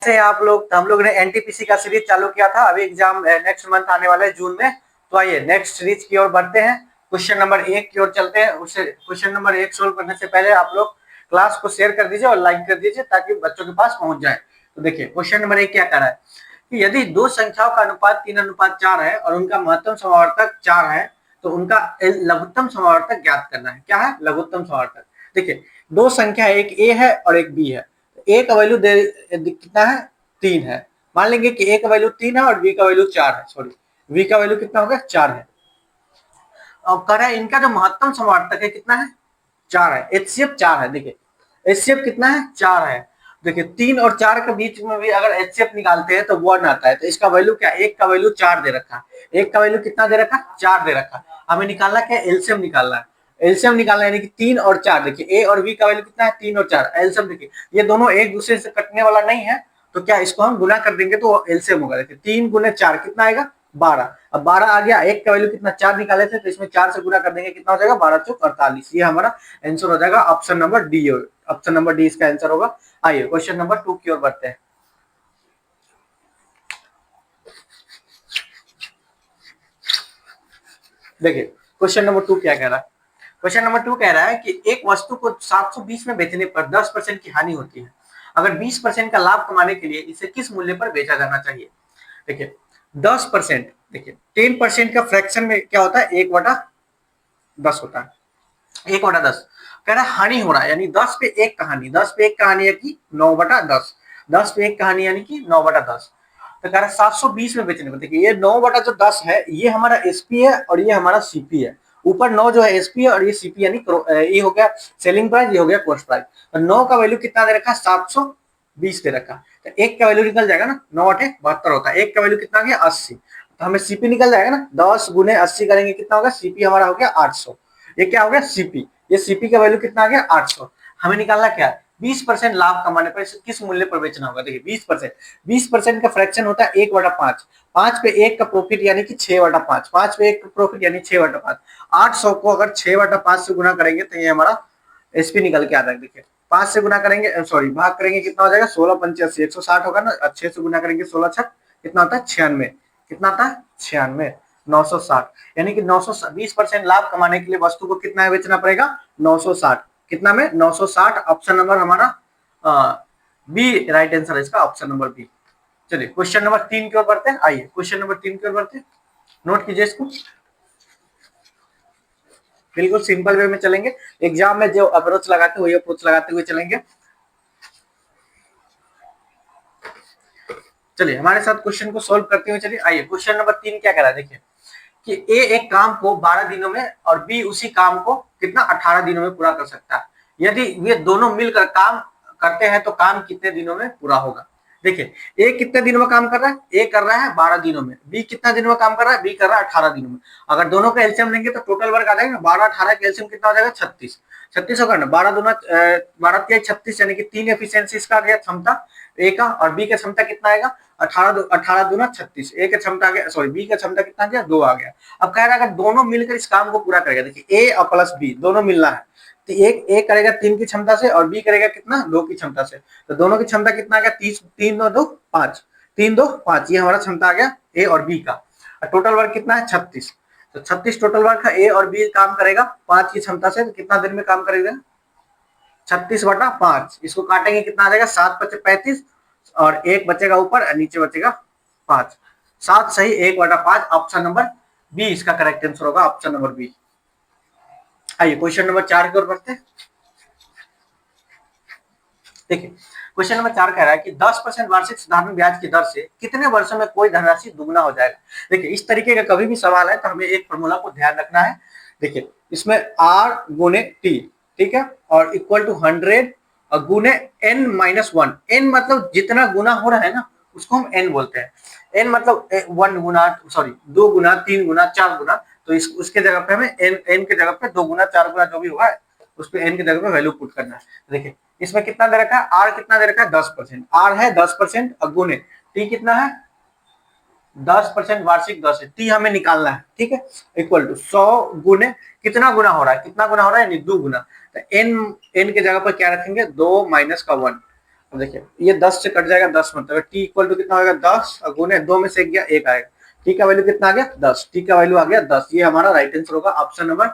से हम लोग ने एनटीपीसी का सीरीज चालू किया था। अभी एग्जाम नेक्स्ट मंथ आने वाला है जून में। तो आइए नेक्स्ट सीरीज की ओर बढ़ते हैं। क्वेश्चन नंबर 1 की ओर चलते हैं। उससे क्वेश्चन नंबर 1 सोल्व करने से पहले आप लोग क्लास को शेयर कर दीजिए और लाइक कर दीजिए ताकि बच्चों के पास पहुंच जाए। तो देखिए क्वेश्चन नंबर 1 क्या कह रहा है कि यदि दो संख्याओं का अनुपात 3:4 है और उनका महत्तम समावर्तक 4 है तो उनका लघुत्तम समावर्तक ज्ञात करना है। क्या है? लघुत्तम समावर्तक। देखिए दो संख्या, एक ए है और एक बी है। ए का वैल्यू कितना है? 3 है। मान लेंगे कि ए का वैल्यू 3 है और बी का वैल्यू 4 है। सॉरी, बी का वैल्यू कितना होगा? 4 है। और कह रहा है इनका जो महत्तम समावर्तक है कितना है? 4 है। एचसीएफ 4 है। देखिए एचसीएफ कितना है? 4 है। देखिए 3 और 4 के बीच में भी अगर एचसीएफ निकालते हैं तो 1 आता है। तो इसका वैल्यू क्या? एक का वैल्यू 4 दे रखा है। एक का वैल्यू कितना दे रखा है? 4 दे रखा है। हमें निकालना क्या? एलसीएम निकालना है। एलसीएम निकालना है यानी कि 3 और 4। देखिए ए और बी का वैल्यू कितना है? 3 और 4। एलसीएम देखिए ये दोनों एक दूसरे से कटने वाला नहीं है, तो क्या इसको हम गुना कर देंगे तो एलसीएम होगा। देखिए 3 गुने 4 कितना आएगा? 12। अब 12 आ गया। एक का वैल्यू कितना? 4 निकाले थे तो इसमें 4 से गुना कर देंगे, कितना हो जाएगा? 12 चौक 48। ये हमारा आंसर हो जाएगा option number D. Option number D इसका आंसर होगा। आइए क्वेश्चन नंबर 2 की ओर बढ़ते हैं। देखिए क्वेश्चन नंबर 2 क्या कह रहा है। क्वेश्चन नंबर 2 कह रहा है कि एक वस्तु को 720 में बेचने पर 10% की हानि होती है। अगर 20% का लाभ कमाने के लिए इसे किस मूल्य पर बेचा जाना चाहिए? देखिए 10%, देखिए 10% का फ्रैक्शन में क्या होता है? 1/10 होता है। 1/10 कह रहा है हानि हो रहा है, यानी 10 पे 1 कहानी। 10 पे 1 कहानी है कि 9/10। 10 पे 1 कहानी यानी कि 9/10। तो कह रहा है 720 में बेचने को। देखिए ये 9/10 है, ये हमारा एसपी है और ये हमारा सीपी है। ऊपर 9 जो है एसपी है और ये सीपी यानी ये हो गया सेलिंग प्राइस, ये हो गया कॉस्ट प्राइस। तो 9 का वैल्यू कितना दे रखा है? 720 दे रखा है। तो 1 का वैल्यू निकल जाएगा ना, 9/8 होता है। 1 का वैल्यू कितना आ गया? 80। तो हमें सीपी निकल जाएगा ना, 10 गुने 80 करेंगे कितना होगा? सीपी हमारा हो गया 800। ये क्या हो गया? सीपी। ये सीपी का वैल्यू कितना आ गया? 800। हमें निकालना क्या है? 20% लाभ कमाने पर किस मूल्य पर बेचना होगा? देखिए 20% का फ्रैक्शन होता है 1/5। 5 पे 1 का प्रॉफिट यानी कि 6/5। 5 पे 1 का प्रॉफिट यानी 6/5। 800 को अगर 6/5 से गुना करेंगे तो ये हमारा एसपी निकल के आता है। देखिए 5 से गुना करेंगे, सॉरी भाग करेंगे, कितना हो जाएगा? 16×5 = 160 होगा ना। 6 से गुना करेंगे 16 छक कितना होता है? 96। कितना आता है? 96। 960 यानी कि 920% लाभ कमाने के लिए वस्तु को कितना बेचना पड़ेगा? 960। कितना में? 960। ऑप्शन नंबर हमारा बी राइट आंसर है इसका, ऑप्शन नंबर बी। चलिए क्वेश्चन नंबर 3 की ओर बढ़ते हैं। आइए क्वेश्चन नंबर 3 की ओर बढ़ते हैं। नोट कीजिए इसको, बिल्कुल सिंपल वे में चलेंगे। एग्जाम में जो अप्रोच लगाते वही अप्रोच लगाते हुए चलेंगे। चलिए हमारे साथ क्वेश्चन को सोल्व करते हुए चलिए। आइए क्वेश्चन नंबर 3 क्या कह रहा है। देखिए कि ए एक काम को 12 दिनों में और बी उसी काम को कितना 18 दिनों में पूरा कर सकता है। यदि ये दोनों मिलकर काम करते हैं तो काम कितने दिनों में पूरा होगा? देखिए ए कितने दिनों में काम कर रहा है? ए कर रहा है 12 दिनों में। बी कितना दिनों में काम कर रहा है? बी कर रहा है 18 दिनों में। अगर दोनों का एलसीएम लेंगे तो टोटल वर्क आ जाएगा। 12-18 का एलसीएम कितना हो जाएगा? 36। 36 होगा ना। 12 दूना 12×3 = 36 यानी कि 3 एफिशिएंसी इसका आ गया क्षमता ए का। और बी का क्षमता कितना आएगा? 18 दूना 36। ए का क्षमता आ गया, सॉरी बी का क्षमता कितना आ गया? 2 आ गया। अब कह रहा है अगर दोनों मिलकर इस काम को पूरा करेगा। देखिए ए और प्लस बी दोनों मिलना है, तो एक ए करेगा 3 की क्षमता से और बी करेगा कितना? 2 की क्षमता से। तो दोनों की क्षमता कितना आ गया? 30। 3 2 2 5। 3 2 5 ये हमारा क्षमता आ गया ए और बी का। टोटल वर्क कितना है? 36। तो 36 टोटल वर्क है। ए और बी काम करेगा 5 की क्षमता से। तो कितना दिन में काम करेगा? 36/5। इसको काटेंगे कितना आ जाएगा? 7×5 = 35 और 1 बचेगा ऊपर और नीचे बचेगा 5। 7 सही 1/5। ऑप्शन नंबर बी इसका करेक्ट आंसर होगा, ऑप्शन नंबर बी। आइए क्वेश्चन नंबर 4 की ओर बढ़ते हैं। देखिए क्वेश्चन नंबर 4 कह रहा है कि 10% वार्षिक साधारण ब्याज की दर से कितने वर्षों में कोई धनराशि दुगुना हो जाएगा? देखिए इस तरीके का कभी भी सवाल है तो हमें एक फॉर्मूला को ध्यान रखना है। देखिए इसमें r गुने टी, ठीक है, और इक्वल टू 100 और गुने n-1। n मतलब जितना गुना हो रहा है ना उसको हम n बोलते हैं। n मतलब 1 गुना, सॉरी 2 गुना, 3 गुना, 4 गुना। तो उसके जगह पे हमें n के जगह पे 2 गुना 4 गुना जो भी होगा उस पर n की जगह पे वैल्यू पुट करना है। देखिए इसमें कितना दे रखा है? आर कितना दे रखा है? 10%। आर है 10% और गुने टी कितना है? 10% वार्षिक 10 है। टी हमें निकालना है, ठीक है, इक्वल टू 100 गुने कितना गुना हो रहा है? कितना गुना हो रहा है? यानी 2 गुना। तो एन के जगह पर क्या रखेंगे? 2 - 1। अब देखिए ये 10 से कट जाएगा 10 मतलब टी इक्वल टू कितना होगा 10 और गुने 2 में से गया 1 आएगा। टी का वैल्यू कितना आ गया 10, टी का वैल्यू आ गया 10। ये हमारा राइट आंसर होगा ऑप्शन नंबर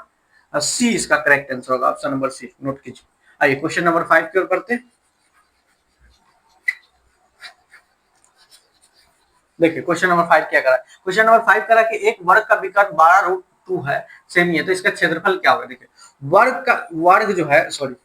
सी, इसका करेक्ट आंसर होगा ऑप्शन नंबर सी, नोट कीजिए। आइए क्वेश्चन नंबर 5 की ओर बढ़ते हैं। देखिए क्वेश्चन नंबर 5 क्या करा है, क्वेश्चन नंबर 5 करा कि एक वर्ग का विकर्ण 12√2 है, सेम ही है, तो इसका क्षेत्रफल क्या होगा। देखिए वर्ग जो है सॉरी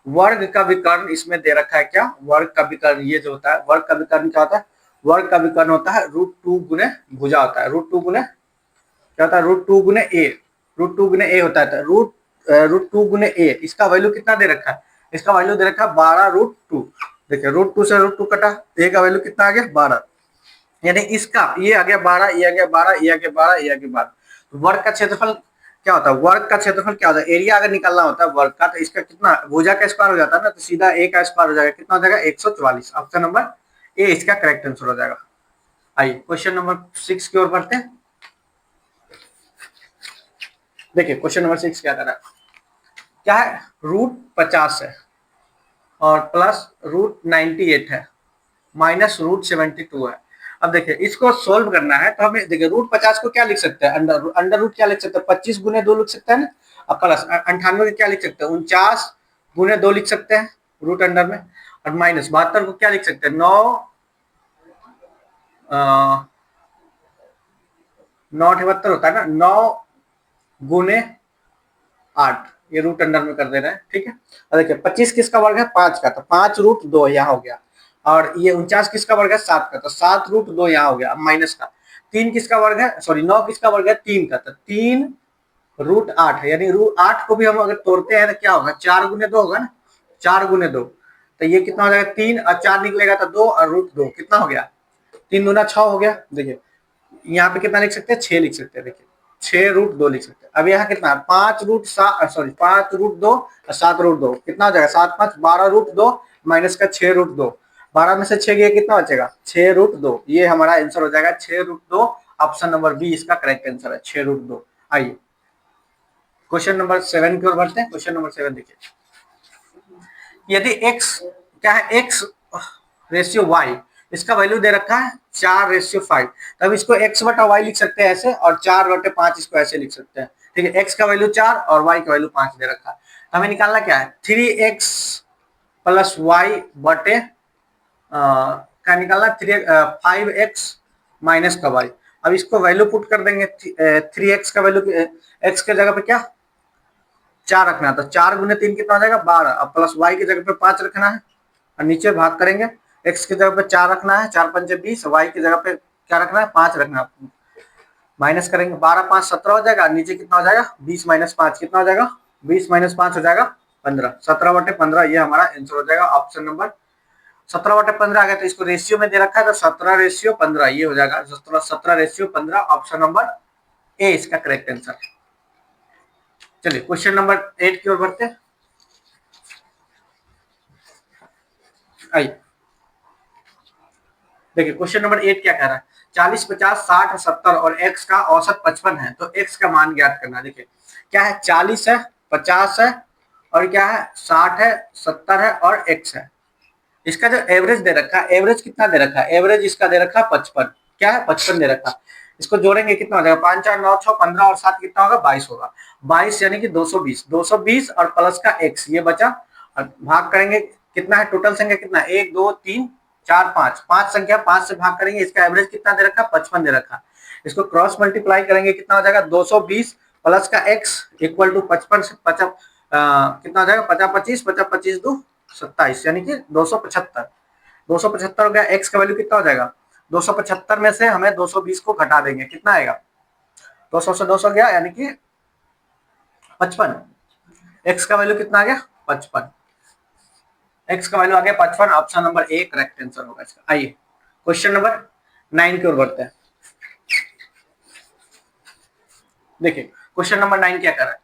वर्ग का विकर्ण इसमें दे रखा है, क्या वर्ग का विकर्ण ये जो होता है, वर्ग का विकर्ण क्या होता है, वर्ग का विकर्ण होता है √2 गुने भुजा होता है, √2 गुने क्या होता है, √2 गुने ए, √2 गुने ए होता है, √2 गुने ए। इसका वैल्यू कितना दे रखा है, इसका वैल्यू दे रखा है 12√2। देखिए √2 से √2 कटा, ए का वैल्यू कितना आ गया 12, यानी इसका ये आ गया 12, ये आ गया 12, ये आ गया 12, ये आ गया 12। तो वर्ग का क्षेत्रफल क्या होता है, वर्ग का क्षेत्रफल क्या होता है, एरिया अगर निकालना होता है वर्ग का, तो इसका कितना भुजा का स्क्वायर हो जाता है ना, तो सीधा ए का स्क्वायर हो जाएगा, कितना हो जाएगा 144। ऑप्शन नंबर ए इसका करेक्ट आंसर हो जाएगा। आइए क्वेश्चन नंबर 6 की ओर बढ़ते हैं। देखिए क्वेश्चन नंबर 6 क्या कर रहा है, क्या है, √50 है और प्लस √98 है माइनस √72 है। अब देखिए इसको सोल्व करना है, तो हमें देखिए √50 को क्या लिख सकते हैं, अंडर रूट क्या लिख सकते हैं, 25 गुने 2 लिख सकते हैं ना, और प्लस 98 को क्या लिख सकते हैं, 49 गुने 2 लिख सकते हैं रूट अंडर में, और माइनस 72 को क्या लिख सकते हैं, 9 होता है ना, 9 गुने 8, ये रूट अंडर में कर दे रहे हैं, ठीक है। और देखिए 25 किसका वर्ग है 5 का, तो 5√2 यहाँ हो गया, और ये 49 किसका वर्ग है 7 का, तो 7√2 यहाँ हो गया माइनस का। 3 किसका वर्ग है सॉरी 9 किसका वर्ग है 3 का, तो 3√8 है, यानी √8 को भी हम अगर तोड़ते हैं तो क्या होगा 4 गुने 2 होगा ना, 4 गुने 2, तो ये कितना हो जाएगा 3 और 4 निकलेगा तो 2 और √2 कितना हो गया 3 दूना 6 हो गया। देखिए यहाँ पे कितना लिख सकते हैं 6 लिख सकते हैं, देखिए 6√2 लिख सकते हैं। अब यहाँ कितना 5√2 और 7√2 कितना हो जाएगा 7 5 12√2 माइनस का 6√2, 12 में से 6 गया कितना बचेगा 6√2, ये हमारा आंसर हो जाएगा 6√2। ऑप्शन नंबर बी इसका करेक्ट आंसर है 6√2। आइए क्वेश्चन नंबर 7 की ओर बढ़ते हैं। क्वेश्चन नंबर 7 देखिए, यदि x क्या है x/y, इसका वैल्यू दे रखा है 4/5, तब इसको x बटा y लिख सकते हैं ऐसे, और 4/5 इसको ऐसे लिख सकते हैं, ठीक है। x का वैल्यू 4 और y का वैल्यू 5 दे रखा है, हमें निकालना क्या है 3x प्लस y बटे क्या निकालना 5x माइनस का y। अब इसको वैल्यू पुट कर देंगे, 3x का वैल्यू x के जगह पे क्या 4 रखना है, तो 4 गुने 3 कितना हो जाएगा 12, अब प्लस y की जगह पे 5 रखना है, और नीचे भाग करेंगे, x की जगह पे 4 रखना है, 4 पंचे 20, y की जगह पे क्या रखना है 5 रखना है, माइनस करेंगे 12 5 17 हो जाएगा, नीचे कितना हो जाएगा 20 माइनस 5 कितना हो जाएगा 20 माइनस 5 हो जाएगा 15, 17/15 ये हमारा आंसर हो जाएगा। ऑप्शन नंबर 17/15 आ गया, तो इसको रेशियो में दे रखा है, तो 17/15 ये हो जाएगा 17/15, ऑप्शन नंबर ए इसका करेक्ट आंसर है। चलिए क्वेश्चन नंबर 8 की ओर बढ़ते हैं। आइए देखिए क्वेश्चन नंबर 8 क्या कह रहा है, 40 50 60 70 और x का औसत 55 है, तो x का मान ज्ञात करना। देखिए क्या है 40 है 50 है और क्या है 60 है 70 है और x है। इसका जो एवरेज दे रखा है, एवरेज कितना दे रखा है, एवरेज इसका दे रखा है 55, क्या है 55 दे रखा है। इसको जोड़ेंगे कितना हो जाएगा 5 4 9 6 15 और 7 कितना होगा 22 होगा, 22 यानी कि 220 और प्लस का x ये बचा, और भाग करेंगे कितना है टोटल संख्या कितना 1 2 3 4 5, 5 संख्या 5 से भाग करेंगे, इसका एवरेज कितना दे रखा 55 दे रखा। इसको क्रॉस मल्टीप्लाई करेंगे कितना हो जाएगा 220 प्लस का x इक्वल टू 55 से 50 कितना हो जाएगा 50 25 50 25 2 27 यानी कि 275 हो गया। x का वैल्यू कितना हो जाएगा 275 में से हमें 220 को घटा देंगे कितना आएगा 200 से 200 गया यानी कि 55, x का वैल्यू कितना आ गया 55, x का वैल्यू आ गया 55, option number A correct answer होगा इसका। आइए क्वेश्चन नंबर 9 की ओर बढ़ते हैं। देखिए क्वेश्चन नंबर 9 क्या कर रहा है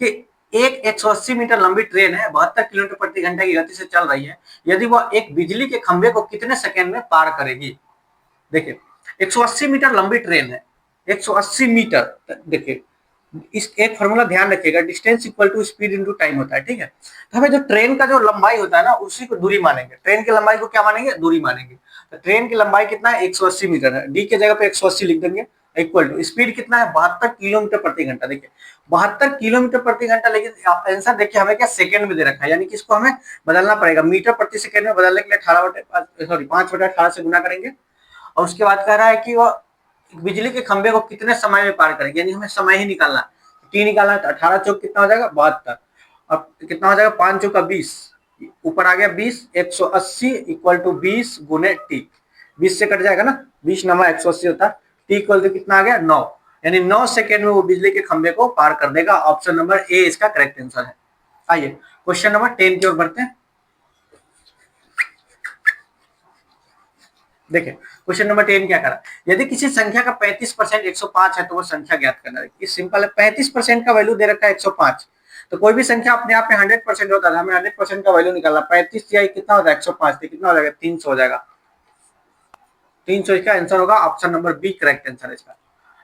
कि एक 180 मीटर लंबी ट्रेन है 72 किलोमीटर प्रति घंटे की गति से चल रही है, यदि वह एक बिजली के खंभे को कितने सेकेंड में पार करेगी। देखिए 180 मीटर लंबी ट्रेन है 180 मीटर, देखिए इस एक फॉर्मूला ध्यान रखिएगा, distance equal to speed into time होता है, ठीक है। तो हमें जो ट्रेन का जो लंबाई होता है ना, उसी को दूरी मानेंगे, ट्रेन की लंबाई को क्या मानेंगे, दूरी मानेंगे। तो ट्रेन की लंबाई कितना है, 180 मीटर है, डी के जगह पे 180 लिख देंगे, इक्वल टू स्पीड कितना है, 72 किलोमीटर प्रति घंटा। देखिए 72 किलोमीटर प्रति घंटा, लेकिन आंसर देखिए हमें क्या सेकंड में दे रखा है, यानी कि इसको हमें बदलना पड़ेगा, मीटर प्रति सेकंड में बदलने के लिए 5/18 से गुना करेंगे। और उसके बाद कह रहा है कि वो बिजली के खंभे को कितने समय में पार करेंगे, यानी हमें समय ही निकालना है। टी निकालना है तो 18 चौक कितना हो जाएगा, 72। अब कितना हो जाएगा, 5 चौका 20, ऊपर आ गया 20, 180 इक्वल टू 20 गुने टी, 20 से कट जाएगा ना, 20 नमा 180 होता है, टी इक्वल टू कितना आ गया, 9, यानी 9 सेकेंड में वो बिजली के खंभे को पार कर देगा। ऑप्शन नंबर ए इसका करेक्ट आंसर है। आइए क्वेश्चन नंबर 10 की ओर बढ़ते हैं। देखिए क्वेश्चन नंबर 10 क्या करा, यदि किसी संख्या का 35% 105 है तो वो संख्या ज्ञात करना है। सिंपल है, 35% का वैल्यू दे रखा है 105, तो कोई भी संख्या अपने आप में 100% होता है, हमें 100% का वैल्यू निकालना, 35 या कितना होता है 105, तो कितना हो जाएगा, 300 हो जाएगा, 300 इसका आंसर होगा, option number B correct answer है इसका।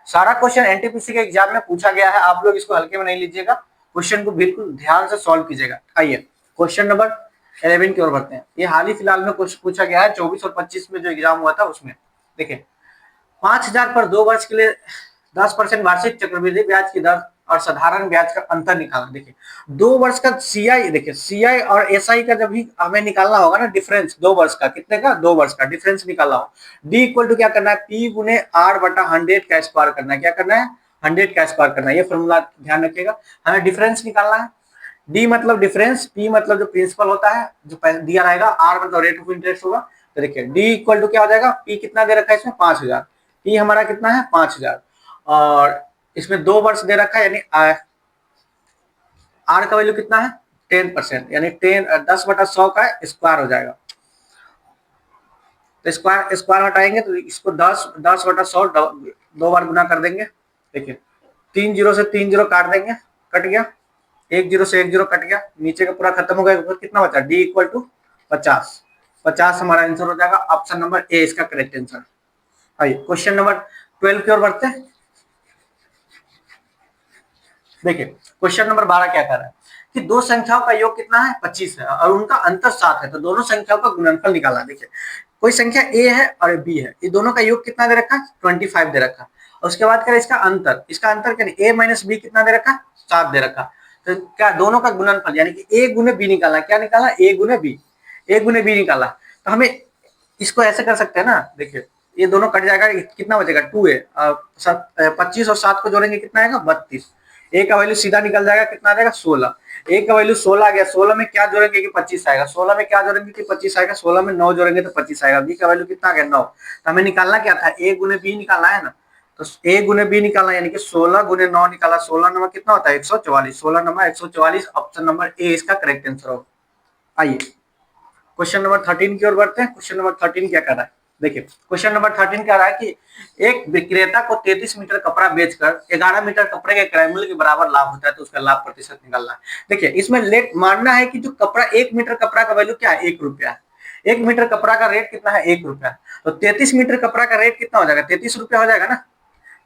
सारा क्वेश्चन एनटीपीसी के एग्जाम में पूछा गया है, आप लोग इसको हल्के में नहीं लीजिएगा, क्वेश्चन को बिल्कुल ध्यान से सॉल्व कीजिएगा। आइए क्वेश्चन नंबर 11 की ओर बढ़ते हैं। ये हाल ही फिलहाल में क्वेश्चन पूछा गया है 24 और 25 में जो एग्जाम हुआ था उसमें। देखिए 5,000 पर 2 वर्ष के लिए 10% वार्षिक चक्रवृद्धि ब्याज की दर और साधारण ब्याज का अंतर निकालना। देखिए 2 वर्ष का सीआई, देखिए सीआई और एसआई का जब भी हमें निकालना होगा ना डिफरेंस, 2 वर्ष का, कितने का, 2 वर्ष का डिफरेंस निकालना हो, डी इक्वल टू क्या करना है, पी गुने आर बटा 100 का स्क्वायर करना है, क्या करना है, 100 का स्क्वायर करना है। ये फॉर्मूला ध्यान रखिएगा, हमें डिफरेंस निकालना है, डी मतलब डिफरेंस, पी मतलब जो प्रिंसिपल होता है जो दिया रहेगा, आर मतलब रेट ऑफ इंटरेस्ट होगा। तो देखिए डी इक्वल टू क्या हो जाएगा, पी कितना दे रखा है इसमें 5,000, पी हमारा कितना है 5,000, और इसमें 2 वर्ष दे रखा है, यानी आर का वैल्यू कितना है 10%, यानी 10/100 का स्क्वायर हो जाएगा। तो स्क्वायर स्क्वायर हटाएंगे तो इसको 10/100 दो बार गुना कर देंगे। देखिए 3 जीरो से 3 जीरो काट देंगे, कट गया, 1 जीरो से 1 जीरो कट गया, नीचे का पूरा खत्म हो गया, कितना बचा, डी इक्वल टू 50, 50 हमारा आंसर हो जाएगा, ऑप्शन नंबर ए इसका करेक्ट आंसर। आइए क्वेश्चन नंबर 12 की ओर बढ़ते हैं। देखिए क्वेश्चन नंबर 12 क्या कर रहा है कि दो संख्याओं का योग कितना है 25 है और उनका अंतर 7 है, तो दोनों संख्याओं का गुणनफल निकालना। देखिए कोई संख्या ए है और बी है, ये दोनों का योग कितना दे रखा है 25 दे रखा है, और उसके बाद करें इसका अंतर क्या, ए माइनस बी कितना दे रखा है 7 दे रखा, तो क्या दोनों का गुणनफल यानी कि ए गुने बी निकालना, क्या निकाला, ए गुने बी, ए गुने बी निकाला। तो हमें इसको ऐसे कर सकते हैं ना, देखिए ये दोनों कट जाएगा, कितना बचेगा 2a, 25 और 7 को जोड़ेंगे कितना आएगा 32, ए का वैल्यू सीधा निकल जाएगा, कितना आ जाएगा 16, ए का वैल्यू 16 आ गया, 16 में क्या जोड़ेंगे कि 25 आएगा, 16 में क्या जोड़ेंगे कि 25 आएगा, 16 में 9 जोड़ेंगे तो 25 आएगा, बी का वैल्यू कितना आ गया 9, तो हमें निकालना क्या था, ए गुने बी निकालना है ना, तो ए गुने बी निकालना यानी कि 16 गुने 9 निकाला, 16 नंबर कितना होता है 144, 16 नंबर 144, ऑप्शन नंबर ए इसका करेक्ट आंसर होगा। आइए क्वेश्चन नंबर 13 की ओर बढ़ते हैं। क्वेश्चन नंबर 13 क्या कर रहा है, देखिए क्वेश्चन नंबर 13 कह रहा है कि एक विक्रेता को 33 मीटर कपड़ा बेचकर 11 मीटर कपड़े के क्रय मूल्य के बराबर लाभ होता है, तो उसका लाभ प्रतिशत निकालना है। देखिए इसमें लेट मानना है कि जो कपड़ा 1 मीटर कपड़ा का वैल्यू क्या है 1 रुपया है, 1 मीटर कपड़ा का रेट कितना है 1 रुपया, तो 33 मीटर कपड़ा का रेट कितना हो जाएगा 33 रुपया हो जाएगा ना,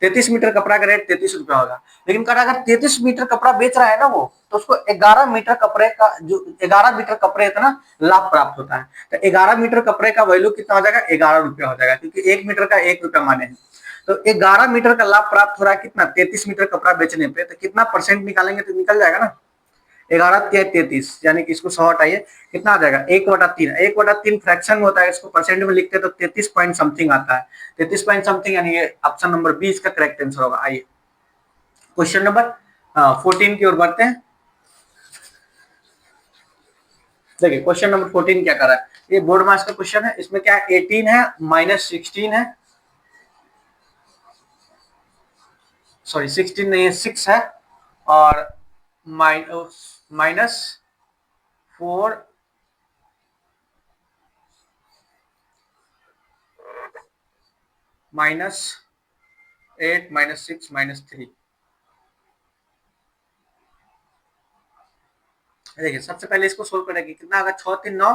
33 मीटर कपड़ा का रेट 33 रुपया होगा। लेकिन कहा अगर 33 मीटर कपड़ा बेच रहा है ना वो, तो उसको 11 मीटर कपड़े का जो 11 मीटर कपड़े इतना लाभ प्राप्त होता है, तो 11 मीटर कपड़े का वैल्यू कितना हो जाएगा 11 रुपया हो जाएगा, क्योंकि 1 मीटर का 1 रुपया माने हैं। तो 11 मीटर का लाभ प्राप्त हो रहा है कितना 33 मीटर कपड़ा बेचने पे, तो कितना परसेंट निकालेंगे तो निकल जाएगा ना 11 33, यानी कि इसको 100 हटाइए, कितना आ जाएगा 1/3, 1/3 फ्रैक्शन में होता है, इसको परसेंट में लिखते हैं तो 33 पॉइंट समथिंग आता है, 33 पॉइंट समथिंग, यानी ये ऑप्शन नंबर बी इसका करेक्ट आंसर होगा। आइए क्वेश्चन नंबर 14 की ओर बढ़ते हैं। देखिए क्वेश्चन नंबर 14 क्या कर रहा है, ये बोर्ड मार्क्स का क्वेश्चन है, इसमें क्या 18 है माइनस 16 है, सॉरी 16 नहीं है 6 है, और माइनस 4 -8 -6 -3, देखिए सबसे पहले इसको सोल्व करेंगे, कितना होगा 6 3 9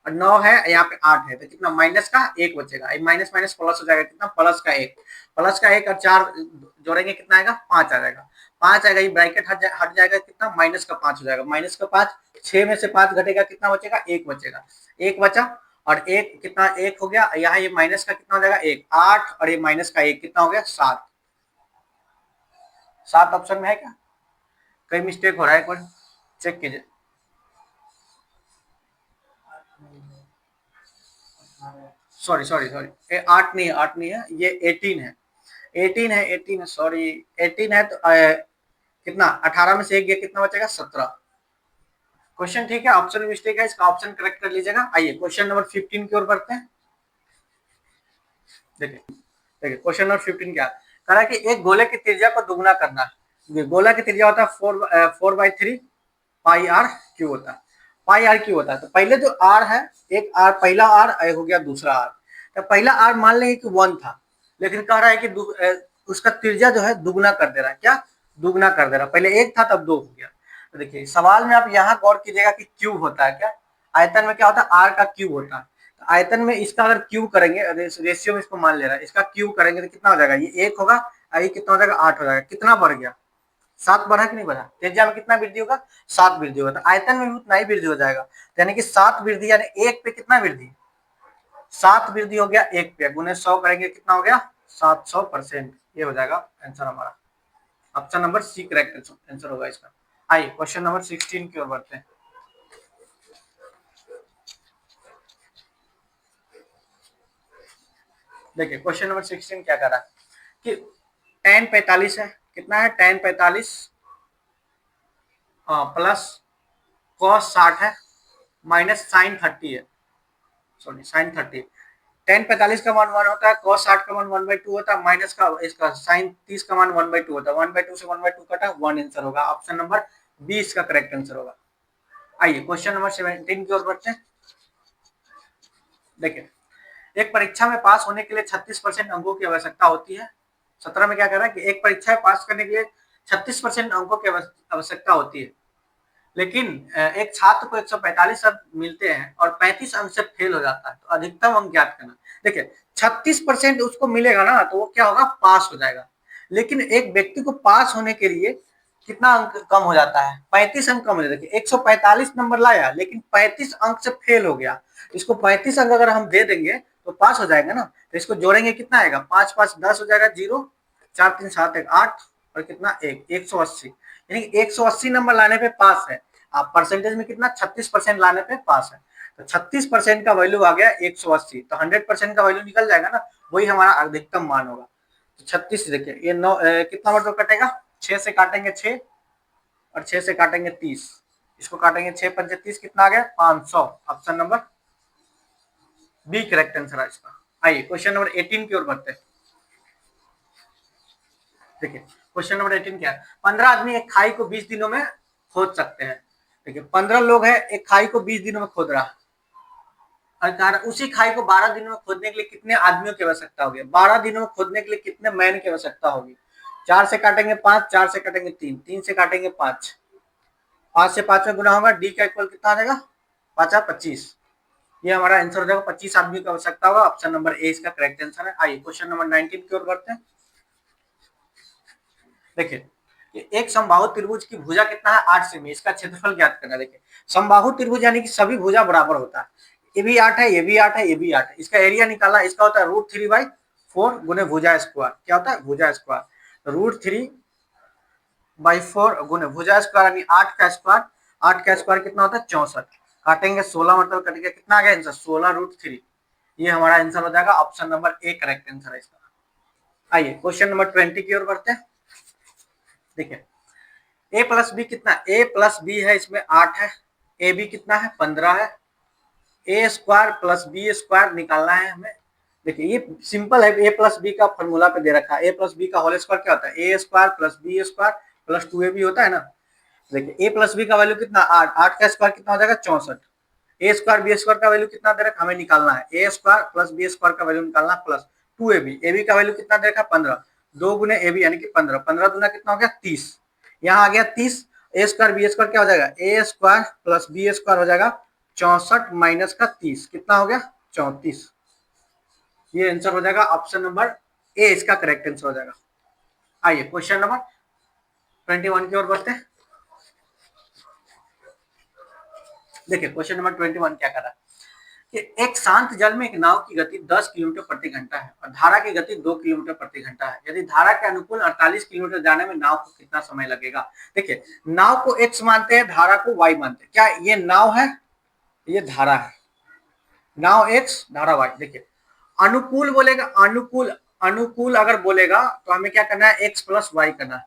और 9 है यहाँ पे 8 है, तो कितना माइनस का 1 बचेगा, माइनस माइनस प्लस हो जाएगा, कितना प्लस का 1, प्लस का 1 और 4 जोड़ेंगे कितना आएगा 5 आ जाएगा, 5 आएगा, ये ब्रैकेट हट जाएगा, कितना माइनस का 5 हो जाएगा, माइनस का 5, 6 में से 5 घटेगा, कितना बचेगा 1 बचेगा, 1 बचा, और 1 कितना 1 हो गया, यहाँ ये माइनस का कितना हो जाएगा 1 8 और ये माइनस का 1 कितना हो गया 7, 7 ऑप्शन में है क्या, कहीं मिस्टेक हो रहा है, एक बार चेक कीजिए। सॉरी सॉरी सॉरी, 8 नहीं है, 8 नहीं है, ये 18 है, 18 है, 18 है, सॉरी 18 है, तो कितना 18 में से 1 गया, कितना बचेगा 17। क्वेश्चन ठीक है, ऑप्शन मिस्टेक है, इसका ऑप्शन करेक्ट कर लीजिएगा। आइए क्वेश्चन नंबर 15 की ओर बढ़ते हैं। देखिए देखिए क्वेश्चन नंबर 15 क्या कह रहा है कि एक गोले की त्रिज्या को दुगना करना है। गोला की त्रिज्या होता है 4/3 पाई आर क्यू होता है, पाई आर क्यू होता है। तो पहले जो आर है, एक आर, पहला आर हो गया दूसरा आर, तो पहला आर मान लेंगे कि 1 था, लेकिन कह रहा है कि उसका त्रिज्या जो है दुगना कर दे रहा है, क्या दुगना कर दे रहा है, पहले 1 था तब 2 हो गया। तो देखिए सवाल में आप यहाँ गौर कीजिएगा कि क्यूब होता है, क्या आयतन में क्या होता है आर का क्यूब होता है, तो आयतन में इसका अगर क्यूब करेंगे, रेशियो में इसको मान ले रहा है, इसका क्यूब करेंगे तो कितना हो जाएगा, ये 1 होगा, ये कितना हो जाएगा 8 हो जाएगा, कितना बढ़ गया 7 बढ़ा कि नहीं बढ़ा, त्रिज्या में कितना वृद्धि होगा 7 वृद्धि होगा, तो आयतन में भी उतना ही वृद्धि हो जाएगा, तो यानी कि 7 वृद्धि, यानी 1 पे कितना वृद्धि 7 वृद्धि हो गया 1 पे, गुने 100 करेंगे कितना हो गया 700%, ये हो जाएगा आंसर हमारा, option number C correct answer होगा इसका। आइए क्वेश्चन नंबर 16 की ओर बढ़ते हैं। देखिए क्वेश्चन नंबर 16 क्या कर रहा है कि tan 45 है, कितना है tan 45 प्लस cos 60 है माइनस sin 30 है, सॉरी sin 30, tan 45 का मान 1 होता है, cos 60 का मान 1/2 होता है, माइनस का इसका sin 30 का मान 1/2 होता है, 1/2 से 1/2 कटा 1 आंसर होगा, ऑप्शन नंबर बी इसका करेक्ट आंसर होगा। आइए क्वेश्चन नंबर 17 की ओर बढ़ते हैं। देखिए एक परीक्षा में पास होने के लिए 36% अंकों की आवश्यकता होती है। 17 में क्या कह रहा है कि एक परीक्षा में पास करने के लिए 36% अंकों की आवश्यकता होती है, लेकिन एक छात्र को 145 अंक मिलते हैं और 35 अंक से फेल हो जाता है, तो अधिकतम अंक ज्ञात करना। देखिए 36% उसको मिलेगा ना, तो वो क्या होगा पास हो जाएगा, लेकिन एक व्यक्ति को पास होने के लिए कितना अंक कम हो जाता है 35 अंक कम हो जाता है। 145 नंबर लाया लेकिन 35 अंक से फेल हो गया, इसको 35 अंक अगर हम दे देंगे तो पास हो जाएगा ना, तो इसको जोड़ेंगे कितना आएगा 5 5 10 हो जाएगा, 0 4 3 7 1 8 और कितना 1 180, यानी 180 नंबर लाने पे पास है। आप परसेंटेज में कितना 36% लाने पे पास है, तो 36% का वैल्यू आ गया 180, तो 100% का वैल्यू निकल जाएगा ना, वही हमारा अधिकतम मान होगा। तो 36 देखिए ये 9 कितना मतलब कटेगा, 6 से काटेंगे 6 और 6 से काटेंगे 30, इसको काटेंगे 6 पंजे 30, कितना आ गया 500, option number B correct answer है इसका। आइए क्वेश्चन नंबर 18 की ओर बढ़ते हैं। देखिए क्वेश्चन नंबर 18 क्या है, 15 आदमी एक खाई को 20 दिनों में खोद सकते हैं। देखिए 15 लोग हैं, एक खाई को 20 दिनों में खोद रहा है, और उसी खाई को 12 दिनों में खोदने के लिए कितने आदमियों की आवश्यकता होगी, 12 दिनों में खोदने के लिए कितने मैन की आवश्यकता होगी। 4 से काटेंगे 5, 4 से काटेंगे 3, 3 से काटेंगे 5, 5 से 5 में गुना होगा, डी का इक्वल कितना आ जाएगा 5 25, ये हमारा आंसर हो जाएगा 25 आदमी की आवश्यकता होगा, ऑप्शन नंबर ए इसका करेक्ट आंसर है। आइए क्वेश्चन नंबर 19 की ओर बढ़ते हैं। देखिए एक समबाहु त्रिभुज की भुजा कितना है 8 सेमी, इसका क्षेत्रफल ज्ञात करना। देखिए समबाहु त्रिभुज यानी कि सभी भुजा बराबर होता है, ये भी 8 है, ये भी 8 है, ये भी 8 है, इसका एरिया निकालना, इसका होता है √3/4 गुने भुजा स्क्वायर, क्या होता है भुजा स्क्वायर, √3/4 गुने भुजा स्क्वायर यानी 8 का स्क्वायर, 8 का स्क्वायर कितना होता है 64, काटेंगे 16 मतलब कट गया, कितना आ गया आंसर 16√3, ये हमारा आंसर हो जाएगा, option number A correct answer है इसका। आइए क्वेश्चन नंबर 20 की ओर बढ़ते हैं। देखिए a प्लस बी कितना, a प्लस बी है इसमें 8 है, ए बी कितना है 15 है, A square plus B square निकालना है हमें। देखिए ये सिंपल है, ए प्लस बी का फॉर्मूला पे दे रखा है, ए प्लस बी का होल स्क्वायर क्या होता है A square plus B square plus 2ab होता है ना। देखिए ए प्लस बी का वैल्यू कितना 8, 8 का स्क्वायर कितना हो जाएगा 64, ए स्क्वायर बी स्क्वायर का वैल्यू कितना दे रखा हमें निकालना है, A square plus B square का वैल्यू निकालना प्लस 2ab, ab का वैल्यू कितना दे रखा 15, 2 गुने ab यानी कि 15, 15 दूना कितना हो गया 30, यहाँ आ गया 30 ए स्क्वायर बी स्क्वायर क्या हो जाएगा, ए स्क्वायर प्लस बी स्क्वायर हो जाएगा 64 माइनस का 30, कितना हो गया 34। ये आंसर हो जाएगा ऑप्शन नंबर ए, इसका करेक्ट आंसर हो जाएगा। आइए क्वेश्चन नंबर 21 की ओर बढ़ते हैं। देखिए क्वेश्चन नंबर 21 क्या कर रहा है कि एक शांत जल में एक नाव की गति 10 किलोमीटर प्रति घंटा है और धारा की गति 2 किलोमीटर प्रति घंटा है। यदि धारा के अनुकूल 48 किलोमीटर जाने में नाव को कितना समय लगेगा। देखिए नाव को x मानते हैं, धारा को y मानते हैं। क्या ये नाव है, ये धारा है, नाव x धारा y। देखिए अनुकूल बोलेगा, अनुकूल अनुकूल अगर बोलेगा तो हमें क्या करना है, x प्लस वाई करना है।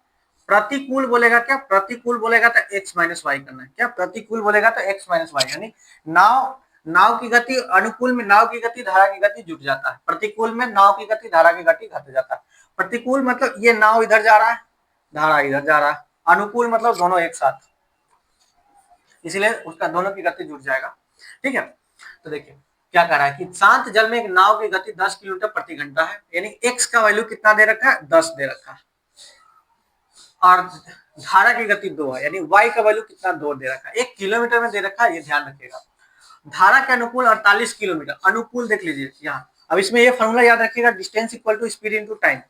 प्रतिकूल बोलेगा, क्या प्रतिकूल बोलेगा तो x माइनस वाई करना है। क्या प्रतिकूल बोलेगा तो x माइनस वाई, यानी नाव नाव की गति, अनुकूल में नाव की गति धारा की गति जुट जाता है, प्रतिकूल में नाव की गति धारा की गति घट जाता है। प्रतिकूल मतलब ये नाव इधर जा रहा है, धारा इधर जा रहा है। अनुकूल मतलब दोनों एक साथ, इसलिए उसका दोनों की गति जुट जाएगा। ठीक है, तो देखिए क्या कह रहा है कि शांत जल में एक नाव की गति 10 किलोमीटर प्रति घंटा है, यानी x का वैल्यू कितना दे रखा है, 10 दे रखा है, और धारा की गति 2 है, यानी y का वैल्यू कितना 2 दे रखा है, 1 किलोमीटर में दे रखा है, ये ध्यान रखिएगा। धारा के अनुकूल 48 किलोमीटर, अनुकूल देख लीजिए यहाँ। अब इसमें ये फॉर्मूला याद रखिएगा, distance equal to speed into time.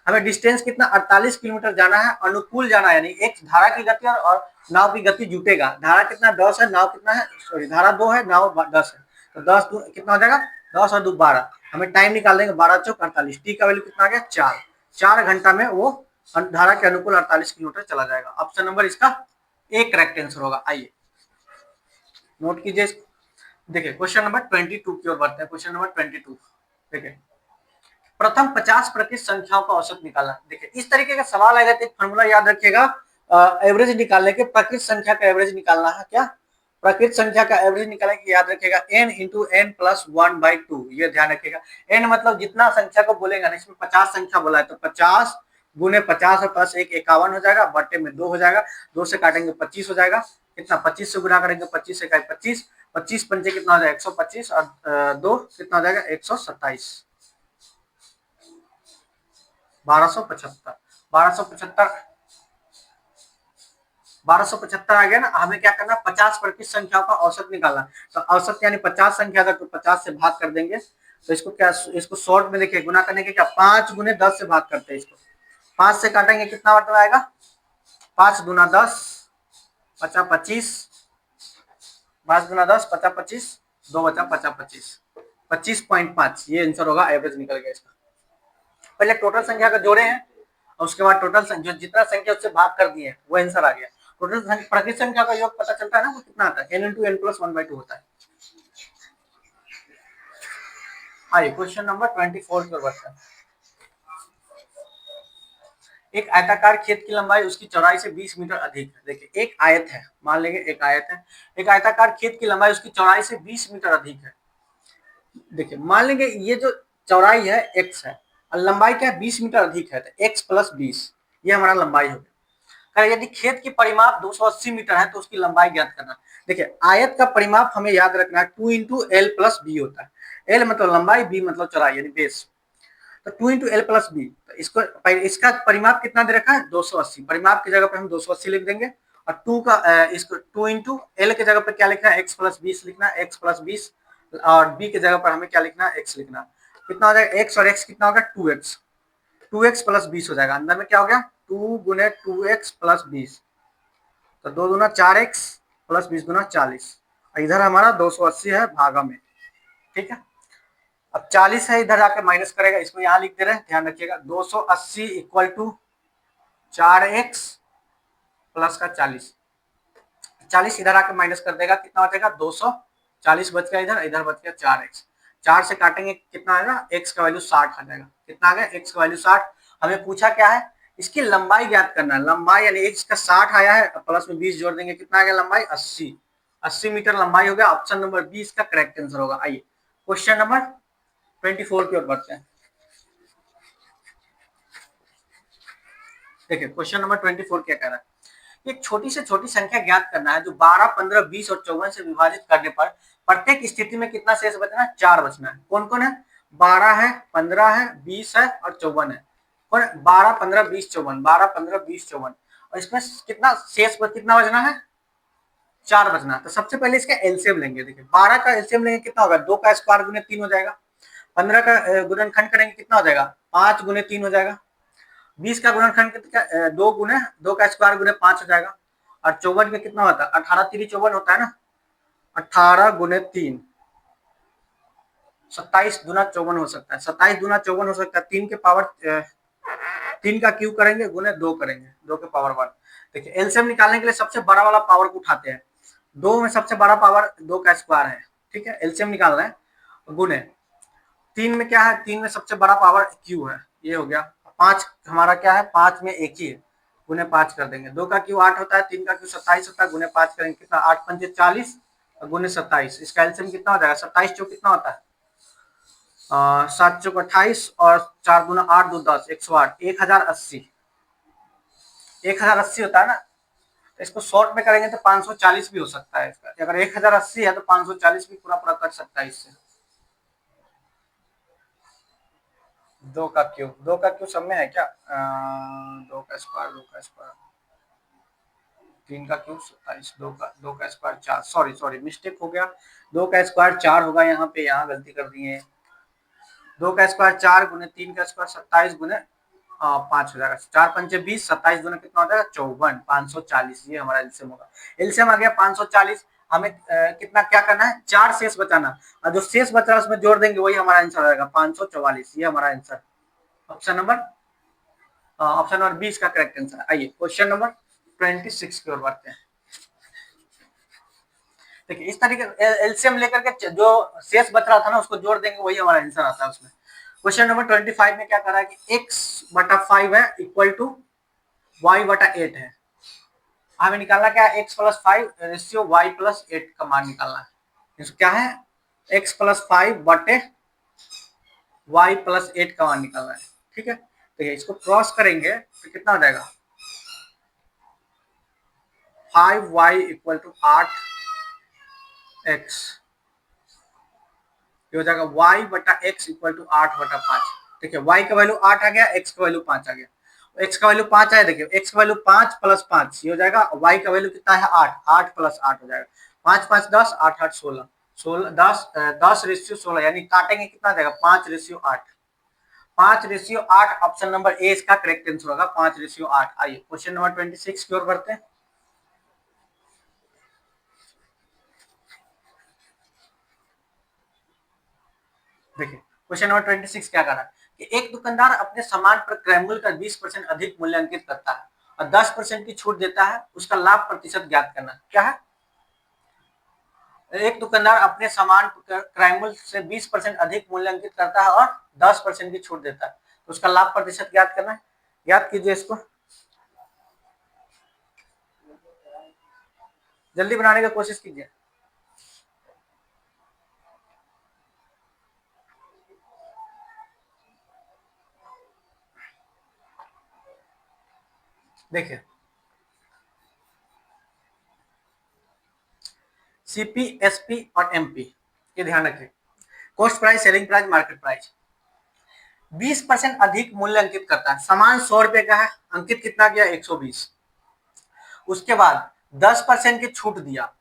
हमें डिस्टेंस कितना 48 किलोमीटर जाना है, अनुकूल जाना है, यानी एक धारा की गति और नाव की गति जुटेगा। धारा कितना 10 है, नाव कितना है, सॉरी धारा 2 है, नाव 10 है, तो 10 कितना हो जाएगा, 10 और 2 12। हमें टाइम निकाल देंगे, 12 चौक 48, टी का वैल्यू कितना आ गया 4 घंटा में वो धारा के अनुकूल 48 किलोमीटर चला जाएगा। ऑप्शन नंबर इसका एक करेक्ट आंसर होगा। आइए नोट कीजिए इसको। देखिए क्वेश्चन नंबर 22 की ओर बढ़ते हैं। क्वेश्चन नंबर 22 देखिए, प्रथम 50% संख्याओं का औसत निकालना। देखिए इस तरीके का सवाल आएगा तो एक फॉर्मूला याद रखिएगा, एवरेज निकालने के, प्रकृत संख्या का एवरेज निकालना है। क्या प्रकृत संख्या का एवरेज निकालने के याद रखिएगा n इंटू एन प्लस 1/2, ये ध्यान रखिएगा। n मतलब जितना संख्या को बोलेगा ना, इसमें 50 संख्या बोला है तो 50 गुने 50 और प्लस 1 51 हो जाएगा, बट्टे में 2 हो जाएगा, 2 से काटेंगे 25 हो जाएगा, कितना 25 से गुना करेंगे, 25 से 25, 25 पंचे कितना हो जाएगा 125 और 2 कितना हो जाएगा 127, 1275 1275 आ गया ना। हमें क्या करना, 50% संख्याओं का औसत निकालना। तो औसत यानी 50 संख्या अगर तो 50 से भाग कर देंगे, तो इसको क्या, इसको शॉर्ट में देखिए गुना करने के क्या, 5 गुने 10 से भाग करते हैं इसको, 5 से काटेंगे कितना मतलब आएगा, 5 गुना 10 50 25, 5 गुना 10 50 25, 2 बचा 50 25, 25.5, ये आंसर होगा, एवरेज निकल गया इसका। पहले टोटल संख्या का जोड़े हैं और उसके बाद टोटल संख्या जितना संख्या उससे भाग कर दिए वो आंसर आ गया। टोटल प्रकृत संख्या का योग पता चलता है ना, वो कितना आता है, n इंटू एन प्लस 1/2 होता है। आइए क्वेश्चन नंबर 24 की ओर बढ़ते हैं। एक आयताकार खेत की लंबाई उसकी चौड़ाई से 20 मीटर अधिक है। देखिए एक आयत है, मान लेंगे एक आयत है, एक आयताकार खेत की लंबाई उसकी चौड़ाई से 20 मीटर अधिक है। देखिए मान लेंगे ये जो चौड़ाई है x है और लंबाई क्या है 20 मीटर अधिक है, तो x प्लस 20 ये हमारा लंबाई हो गया। यदि खेत की परिमाप 280 मीटर है तो उसकी लंबाई ज्ञात करना। देखिए आयत का परिमाप हमें याद रखना है 2 इंटू एल प्लस बी होता है, एल मतलब लंबाई, बी मतलब चौड़ाई यानी बेस, तो 2 इंटू एल प्लस बी। तो इसको इसका परिमाप कितना दे रखा है 280, परिमाप की जगह पे हम 280 लिख देंगे और 2 का इसको 2 इंटू एल के जगह पे क्या लिखना है x प्लस 20 लिखना है, x प्लस 20, और b के जगह पर हमें क्या लिखना है x लिखना। कितना हो जाएगा x और x कितना होगा 2x, 2x प्लस 20 हो जाएगा, अंदर में क्या हो गया 2 गुने 2x प्लस 20, तो 2 दूना 4x प्लस 20 दूना 40, इधर हमारा 280 है भागा में। ठीक है, अब 40 है इधर आकर माइनस करेगा, इसको यहाँ लिख दे रहे हैं, ध्यान रखिएगा 280 इक्वल टू 4x प्लस का 40, 40 इधर आकर माइनस कर देगा, कितना हो जाएगा 240 बच गया, इधर इधर बच गया 4x, 4 से काटेंगे कितना आएगा x का वैल्यू 60 आ जाएगा। कितना आ गया x का वैल्यू 60। हमें पूछा क्या है, इसकी लंबाई ज्ञात करना है, लंबाई यानी x का 60 आया है, प्लस में 20 जोड़ देंगे, कितना आ गया लंबाई 80 मीटर लंबाई हो गया। ऑप्शन नंबर बी इसका करेक्ट आंसर होगा। आइए क्वेश्चन नंबर 24 की ओर बढ़ते हैं। देखिए क्वेश्चन नंबर 24 क्या कह रहा है, एक छोटी से छोटी संख्या ज्ञात करना है जो 12, 15, 20 और 54 से विभाजित करने पर प्रत्येक स्थिति में कितना शेष बचना है, 4 बचना है। कौन कौन है, 12 है, 15 है, 20 है और 54 है। कौन 12, 15, 20, 54, 12, 15, 20, 54। और इसमें कितना शेष पर कितना बचना है, 4 बचना। तो सबसे पहले इसका एलसीएम लेंगे। देखिए 12 का एलसीएम लेंगे कितना होगा, 2 का स्क्वायर गुने 3 हो जाएगा। 15 का गुणनखंड करेंगे कितना हो जाएगा, 5 गुने 3 हो जाएगा। 20 का गुणनखंड कितना, 2 गुने 2 का स्क्वायर गुने 5 हो जाएगा। और 54 का कितना होता है, 18 3 54 होता है ना, 18 गुने 3 27 दूना 54 हो सकता है, 27 दूना 54 हो सकता है। 3 के पावर 3 का क्यूब करेंगे गुने 2 करेंगे, 2 के पावर 1। देखिए एलसीएम निकालने के लिए सबसे बड़ा वाला पावर को उठाते हैं। 2 में सबसे बड़ा पावर 2 का स्क्वायर है, ठीक है, एलसीएम निकालना है। गुने 3 में क्या है, 3 में सबसे बड़ा पावर क्यू है, ये हो गया। 5 हमारा क्या है, 5 में एक ही है, गुने 5 कर देंगे। 2 का क्यू 8 होता है, 3 का क्यू 27 होता है, गुने 5 करेंगे कितना, 8 पंजे 40 गुने 27। इसका एलसीएम कितना हो जाएगा, 27 चौक कितना होता है, 7 चौक 28 और 4 गुना 8 2 10 108, 1080 1080 होता है ना। तो इसको शॉर्ट में करेंगे तो 540 भी हो सकता है इसका। अगर 1080 है तो 540 भी पूरा पूरा कट सकता है इससे। 2 का क्यूब सब में है क्या, 2 का स्क्वायर 2 का स्क्वायर 3 का क्यूब 27, 2 का स्क्वायर 4, सॉरी मिस्टेक हो गया। 2 का स्क्वायर 4 होगा यहाँ पे, यहाँ गलती कर दी है। 2 का स्क्वायर 4 गुने 3 का स्क्वायर 27 गुने 5 हो जाएगा। 4 पंचे 20, 27 गुने कितना हो जाएगा 54, 540। ये हमारा एलसीएम होगा। एलसीएम आ गया 540। हमें कितना क्या करना है, 4 शेष बचाना, और जो शेष बचा है उसमें जोड़ देंगे, वही हमारा आंसर आएगा 544। ये हमारा आंसर ऑप्शन नंबर 20 का करेक्ट आंसर। आइए क्वेश्चन नंबर 26 की ओर बढ़ते हैं। देखिए इस तरीके एलसीएम लेकर के जो शेष बच रहा था ना उसको जोड़ देंगे, वही हमारा आंसर आता है उसमें। क्वेश्चन नंबर 25 में क्या कर रहा है कि x/5 है इक्वल टू y/8 है। हमें निकालना क्या है, x+5 रेशियो y+8 का मान निकालना है। इसको क्या है, x+5 बटे y+8 का मान निकालना है, ठीक है। तो ये इसको क्रॉस करेंगे तो कितना हो जाएगा, 5y इक्वल टू 8x, ये हो जाएगा y/x इक्वल टू 8/5। ठीक है, y का वैल्यू 8 आ गया, x का वैल्यू 5 आ गया। x का वैल्यू 5 आया, देखिए x का वैल्यू 5 + 5 ये हो जाएगा, y का वैल्यू कितना है 8, 8 + 8 हो जाएगा। 5 5 10, 8 8 16, 10 रेशियो 16, यानी काटेंगे कितना देगा 5/8। 5/8 ऑप्शन नंबर ए इसका करेक्ट आंसर होगा, 5/8। आइए क्वेश्चन नंबर 26 की ओर बढ़ते हैं। देखिए क्वेश्चन नंबर 26 क्या कर रहा है कि एक दुकानदार अपने सामान पर क्रय मूल्य का 20% अधिक मूल्यांकित करता है और 10% की छूट देता है, उसका लाभ प्रतिशत ज्ञात करना। क्या है, एक दुकानदार अपने सामान क्रय मूल्य से 20% अधिक मूल्यांकित करता है और 10% की छूट देता है, तो उसका लाभ प्रतिशत ज्ञात करना है। याद कीजिए इसको, जल्दी बनाने की कोशिश कीजिए। देखिए सीपी, एसपी और एमपी, ये ध्यान रखिए। Cost price, selling price, market price. 20% अधिक मूल्य अंकित करता है, सामान 100 रुपए का है, अंकित कितना किया 120। उसके बाद 10% की छूट दिया,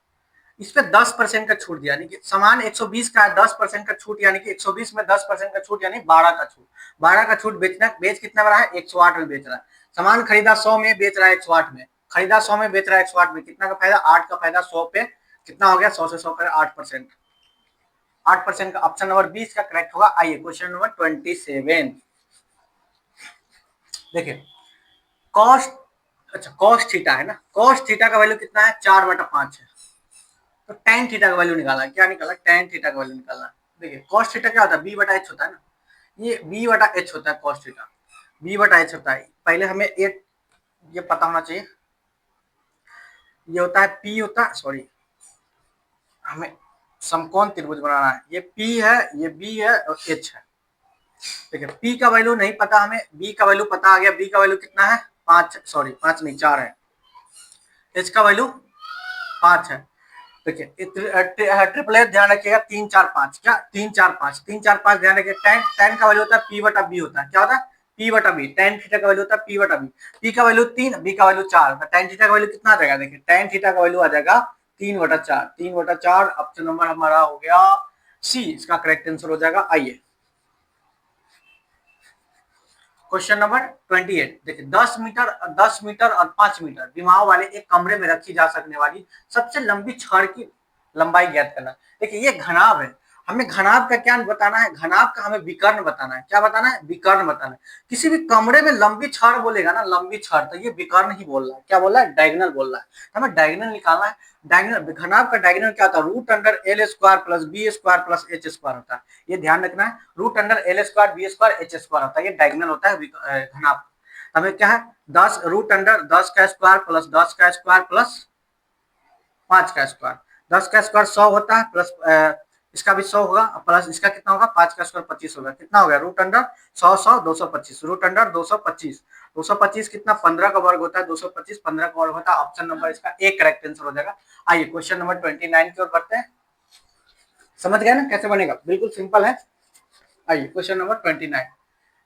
इस पे 10% का छूट दिया, यानी कि सामान 120 का है, 10% का छूट, यानी कि 120 में 10% का छूट यानी 12 का छूट। 12 का छूट बेच कितना रहा है, 108 में बेच रहा है। सामान खरीदा 100 में, बेच रहा है 108 में। खरीदा 100 में, बेच रहा है 108 में, कितना का फायदा, 8 का फायदा। 100 पे कितना हो गया, 100 से 100 करे 8%। 8% का ऑप्शन नंबर 20 का करेक्ट होगा। आइए क्वेश्चन नंबर 27। देखिए कॉस्ट, अच्छा कॉस्ट थीटा है ना, कॉस्ट थीटा का वैल्यू कितना है, 4/5 है। तो tan थीटा का वैल्यू निकाला, क्या निकाला, tan थीटा का वैल्यू निकालना। देखिए cos थीटा क्या होता है, b/h होता है ना, ये b/h होता है cos थीटा, b/h होता है। पहले हमें ये पता होना चाहिए, ये होता है p होता है, सॉरी हमें समकोण त्रिभुज बनाना है, ये p है, ये b है और h है। देखिए p का वैल्यू नहीं पता हमें, b का वैल्यू पता आ गया, b का वैल्यू कितना है 5, सॉरी 5 नहीं 4 है, h का वैल्यू 5 है। देखिए ट्रिपल एच ध्यान रखिएगा, 3 4 5, क्या 3 4 5, 3 4 5 ध्यान रखिए। tan का वैल्यू होता है p/b होता है, क्या होता है P बटा बी, tan थीटा का वैल्यू होता है P बटा बी, P का वैल्यू 3, B का वैल्यू 4, tan थीटा का वैल्यू कितना आ जाएगा, देखिए tan थीटा का वैल्यू आ जाएगा 3/4, 3/4, ऑप्शन नंबर हमारा हो गया सी, इसका करेक्ट आंसर हो जाएगा। आइए क्वेश्चन नंबर 28, देखिए 10 मीटर और 5 मीटर विमाओं वाले एक कमरे में रखी जा सकने वाली सबसे लंबी छड़ की लंबाई ज्ञात करना। देखिए ये घनाभ है, हमें घनाभ का क्या बताना है, घनाभ का हमें विकर्ण बताना है। क्या बताना है, विकर्ण बताना है। किसी भी कमरे में लंबी छड़ बोलेगा ना, लंबी छड़, तो ये विकर्ण ही बोल रहा है। क्या बोल रहा है, डायगोनल बोल रहा है। तो हमें डायगोनल निकालना है। डायगोनल, घनाभ का डायगोनल क्या होता है, root under L square plus B square plus H square होता है। ये ध्यान रखना है, root under L square B square H square होता है, ये डायगोनल होता है घनाभ। हमें क्या है, 10 रूट अंडर 10 का स्क्वायर प्लस 10 का स्क्वायर प्लस 5 का स्क्वायर, 10 का स्क्वायर 100 होता है, प्लस इसका भी 100 होगा, प्लस इसका कितना होगा, 5 का स्क्वायर 25 होगा। कितना हो गया, रूट अंडर 100 100 225, रूट अंडर 225, 225 कितना 15 का वर्ग होता है, 225 15 का वर्ग होता है। ऑप्शन नंबर इसका एक करेक्ट आंसर हो जाएगा। आइए क्वेश्चन नंबर 29 की ओर बढ़ते हैं। समझ गए ना कैसे बनेगा, बिल्कुल सिंपल है। आइए क्वेश्चन नंबर 29,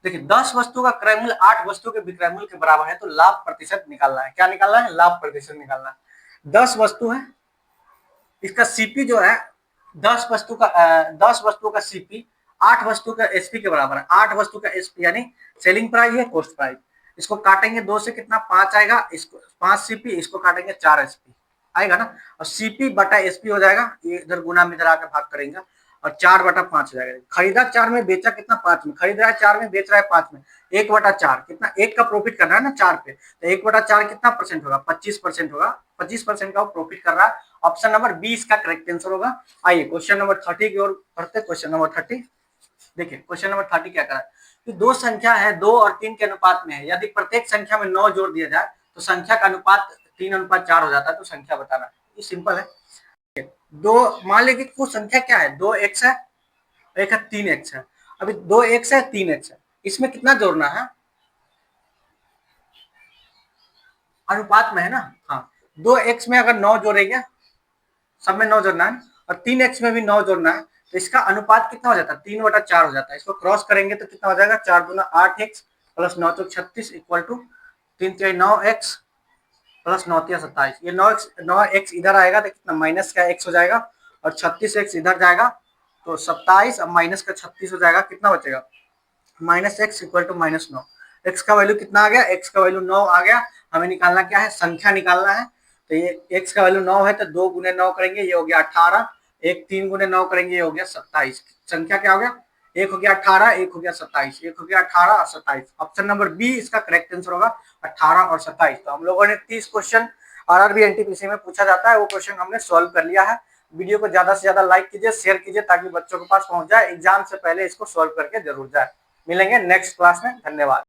देखिए 10 वस्तु का क्रयमूल्य 8 वस्तु के विक्रयमूल्य के बराबर है, तो लाभ प्रतिशत निकालना है। क्या निकालना है, लाभ प्रतिशत निकालना है। 10 वस्तु है, इसका सीपी जो है 10 वस्तु का सीपी 8 वस्तु का एसपी के बराबर है। 8 वस्तु का एसपी यानी सेलिंग प्राइस है, कॉस्ट प्राइस। इसको काटेंगे 2 से कितना 5 आएगा, इसको 5 सीपी, इसको काटेंगे 4 एसपी आएगा ना, और सीपी बटा एसपी हो जाएगा, ये इधर गुना में इधर आकर भाग करेंगे, और 4/5 हो जाएगा। खरीदा 4 में, बेचा कितना 5 में, खरीद रहा है 4 में, बेच रहा है 5 में, 1/4 कितना, 1 का प्रॉफिट कर रहा है ना 4 पे, तो 1/4 कितना परसेंट होगा, 25% होगा, 25% का वो प्रॉफिट कर रहा है। ऑप्शन नंबर बी इसका करेक्ट आंसर होगा। आइए क्वेश्चन नंबर 30 की ओर बढ़ते हैं। क्वेश्चन नंबर 30, देखिए क्वेश्चन नंबर 30 क्या करा है कि दो संख्या है 2 और 3 के अनुपात में है, यदि प्रत्येक संख्या में 9 जोड़ दिया जाए तो संख्या का अनुपात 3:4 हो जाता है, तो संख्या बताना। ये सिंपल है। दो, मान लीजिए कि कुछ संख्या क्या है, 2x है, एक है 3x है। अभी 2x है 3x है, इसमें कितना जोड़ना है, अनुपात में है ना, हाँ। 2x में अगर 9 जोड़ेंगे, सब में 9 जोड़ना है, और 3x में भी 9 जोड़ना है, तो इसका अनुपात कितना हो जाता है, 3/4 हो जाता है। इसको क्रॉस करेंगे तो कितना हो जाएगा, 4 दूना 8x प्लस 9 चौक 36 इक्वल टू 3 3 9x प्लस 9 3 27। ये 9x इधर आएगा तो कितना माइनस का x हो जाएगा, और 36x इधर जाएगा तो 27, अब माइनस का 36 हो जाएगा, कितना बचेगा -x इक्वल टू -9। x का वैल्यू कितना आ गया, x का वैल्यू 9 आ गया। हमें निकालना क्या है, संख्या निकालना है। तो ये x का वैल्यू 9 है, तो 2 गुने 9 करेंगे, ये हो गया 18, एक 3 गुने 9 करेंगे, ये हो गया 27। संख्या क्या हो गया, एक हो गया 18, एक हो गया 27, एक हो गया 18 और 27। ऑप्शन नंबर बी इसका करेक्ट आंसर होगा, 18 और 27। तो हम लोगों ने 30 क्वेश्चन आरआरबी एनटीपीसी में पूछा जाता है, वो क्वेश्चन हमने सॉल्व कर लिया है। वीडियो को ज्यादा से ज्यादा लाइक कीजिए, शेयर कीजिए, ताकि बच्चों के पास पहुंच जाए, एग्जाम से पहले इसको सॉल्व करके जरूर जाए। मिलेंगे नेक्स्ट क्लास में, धन्यवाद।